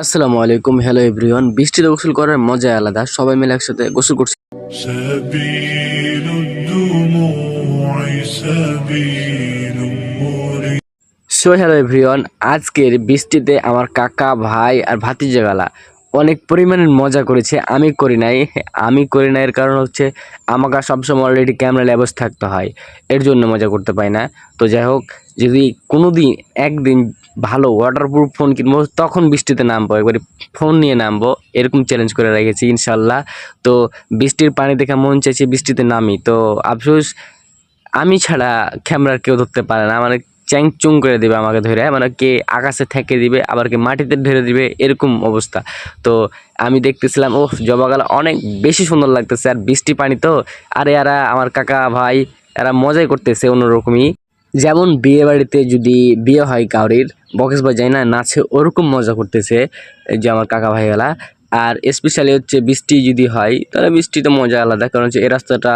আসসালামু আলাইকুম, hello everyone. বৃষ্টিতে গোসল করার মজা আলাদা। সবাই মিলে একসাথে গোসল করছি। سبيل الدموع سبيل مريح হ্যালো এভরিওয়ান, আজকের বৃষ্টিতে আমার কাকা, ভাই আর ভাতিজাগালা অনেক পরিমাণের মজা করেছে। আমি করি নাই। এর কারণ হচ্ছে আমাকে সবসময় অলরেডি ক্যামেরা ল্যাবস থাকতে হয়, এর জন্য মজা করতে পারি না। তো যাই হোক, যদি কোনো দিন একদিন ভালো ওয়াটারপ্রুফ ফোন কিনবো তখন বৃষ্টিতে নামবো, একবারে ফোন নিয়ে নামবো, এরকম চ্যালেঞ্জ করে রেখেছি ইনশাল্লাহ। তো বৃষ্টির পানি দেখে মন চাইছে বৃষ্টিতে নামি, তো আফসোস আমি ছাড়া ক্যামেরার কেউ ধরতে পারে না। মানে চ্যাংচুং করে দিবে আমাকে ধরে, মানে কে আকাশে থেকে দিবে, আবার কে মাটিতে ধরে দিবে, এরকম অবস্থা। তো আমি দেখতেছিলাম, ও জবাগালা অনেক বেশি সুন্দর লাগতেছে, আর বৃষ্টি পানি তো। আর এরা আমার কাকা ভাই, এরা মজাই করতেছে অন্যরকমই। যেমন বিয়ে বাড়িতে যদি বিয়ে হয় কাউরির, বক্স বাজায় না, নাচে, ওরকম মজা করতেছে এই যে আমার কাকা ভাইয়েরা। আর স্পেশালি হচ্ছে বৃষ্টি যদি হয় তাহলে বৃষ্টিতে মজা আলাদা, কারণ হচ্ছে এই রাস্তাটা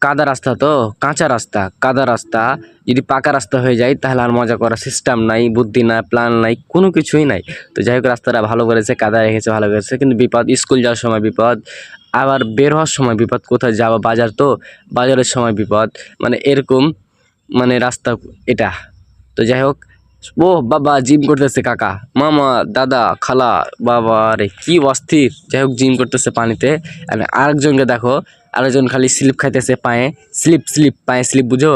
কাদা রাস্তা, তো কাঁচা রাস্তা, কাদা রাস্তা। যদি পাকা রাস্তা হয়ে যায় তাহলে আর মজা করার সিস্টেম নাই, বুদ্ধি নাই, প্ল্যান নাই, কোনো কিছুই নাই। তো যাই হোক, রাস্তাটা ভালো করেছে, কাদা রেখেছে, ভালো করেছে, কিন্তু বিপদ, স্কুল যাওয়ার সময় বিপদ, আবার বের হওয়ার সময় বিপদ, কোথায় যাবো, বাজার, তো বাজারের সময় বিপদ, মানে এরকম, মানে রাস্তা এটা। তো যাই হোক, ও বাবা জিম করতেছে কাকা, মামা, দাদা, খালা, বাবা রে কি অস্থির। যাই হোক, জিম করতেছে পানিতে। আর আরেকজনকে দেখো, আরেকজন খালি স্লিপ খাইতেছে পায়ে, স্লিপ পায়ে স্লিপ, বুঝো?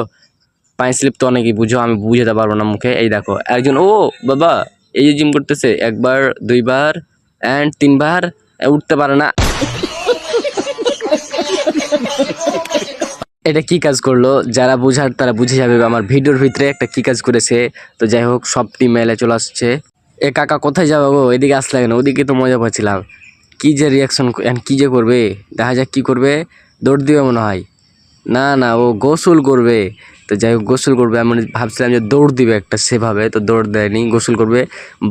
পায়ে স্লিপ তো অনেকেই বুঝো, আমি বুঝাতে পারবো না মুখে। এই দেখো একজন, ও বাবা, এই যে জিম করতেছে, একবার, দুইবার অ্যান্ড তিনবার, উঠতে পারে না। এটা কি কাজ করলো, যারা বুঝার তারা বুঝে যাবে আমার ভিডিওর ভিতরে একটা কি কাজ করেছে। তো যাই হোক, সব টিম মেলে চলে আসছে। এ কাকা কোথায় যাবো গো, এদিকে আসলে কেন? ওদিকে তো মজা পাচ্ছিলাম। কি যে রিয়াকশন, কি যে করবে, দেখা যাক কি করবে। দৌড় দিবে মনে হয়। না না, ও গোসল করবে। তো যাই হোক, গোসল করবে। আমি ভাবছিলাম যে দৌড় দিবে একটা, সেভাবে তো দৌড় দেয়নি, গোসল করবে।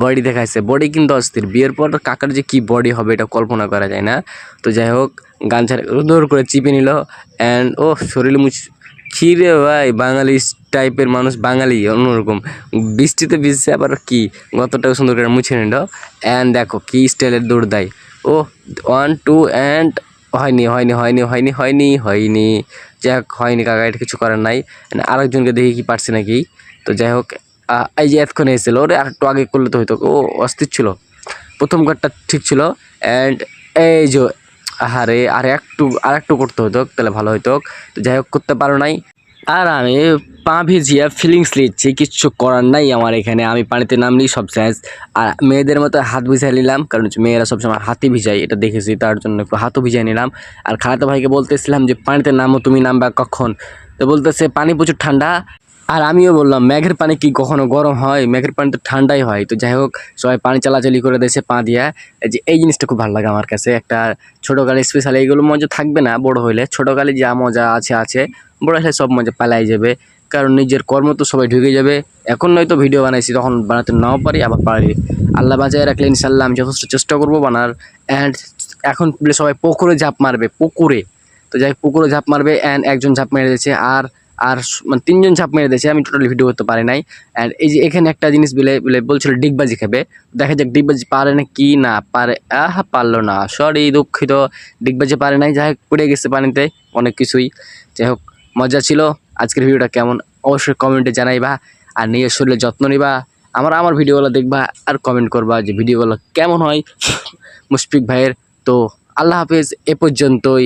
বডি দেখাইছে, বডি কিন্তু অস্থির। বিয়ের পর কাকার যে কি বডি হবে এটা কল্পনা করা যায় না। তো যাই হোক, গান ছাড়া দৌড় করে চিপে নিল, অ্যান্ড ও শরীরে খিরে ভাই, বাঙালি টাইপের মানুষ, বাঙালি অন্যরকম। বৃষ্টিতে ভিজছে আবার কি, গতটাও সুন্দর করে মুছে নিল। অ্যান্ড দেখো কি স্টাইলের দৌড় দেয় ও। 1 2 অ্যান্ড হয়নি। যাই হোক, হয়নি কাকা, এটা কিছু করার নাই। আরেকজনকে দেখি কি পারছে নাকি। তো যাই হোক, এই যে এতক্ষণ এসেছিল, ওরে একটু আগে করলে তো হয়তো। ও অস্থির ছিল, প্রথম কারটা ঠিক ছিল। অ্যান্ড এই যে, আরে আর একটু করতে হতো তাহলে ভালো হতো। তো যাই হোক, করতে পারো নাই। আর আমি পা ভিজিয়ে ফিলিংস নিচ্ছি, কিচ্ছু করার নাই আমার এখানে। আমি পানিতে নামলেই সব শেষ। আর মেয়েদের মতো হাত ভিজাই নিলাম, কারণ হচ্ছে মেয়েরা সবসময় হাতে ভিজাই, এটা দেখেছি, তার জন্য একটু হাতও ভিজাই নিলাম। আর খালাতো ভাইকে বলতেছিলাম যে পানিতে নামো, তুমি নামবা কখন? তো বলতেছে পানি প্রচুর ঠান্ডা। আর আমিও বললাম মেঘের পানি কি কখনো গরম হয়? মেঘের পানি তো ঠান্ডাই হয়। তো যাই হোক, সবাই পানি চালাচালি করে দিয়েছে পা দিয়া। যে এই জিনিসটা খুব ভালো লাগে আমার কাছে। একটা ছোটোকালে স্পেশালি এইগুলো মজা থাকবে না বড় হইলে, ছোটোকালে যা মজা আছে, বড় হলে সব মজা পালাই যাবে, কারণ নিজের কর্ম তো সবাই ঢুকে যাবে। এখন নয়তো ভিডিও বানাইছি, তখন বানাতে নাও পারি, আবার পারি। আল্লাহ বাজায় রাখলে ইনশাল্লাহ আমি যথেষ্ট চেষ্টা করবো বানার। অ্যান্ড এখন বলে সবাই পুকুরে ঝাঁপ মারবে, পুকুরে। তো যাই পুকুরে ঝাঁপ মারবে, অ্যান্ড একজন ঝাঁপ মেরে দিয়েছে, আর আর মানে 3জন ঝাঁপ মেরে দিয়েছে, আমি টোটালি ভিডিও করতে পারি নাই। অ্যান্ড এই যে এখানে একটা জিনিস বলে বলছিল ডিগবাজি খাবে, দেখা যাক ডিগবাজি পারে না কি না পারে। পারলো না, সরি, দুঃখিত, ডিগবাজি পারে নাই। যাই হোক, পড়ে গেছে পানিতে অনেক কিছুই। যাই হোক, মজা ছিল। আজকের ভিডিওটা কেমন অবশ্যই কমেন্টে জানাইবা, আর নিজের শরীরের যত্ন নিবা। আমার ভিডিওগুলো দেখবা আর কমেন্ট করবা যে ভিডিওগুলো কেমন হয় মুশফিক ভাইয়ের। তো আল্লাহ হাফেজ, এ পর্যন্তই।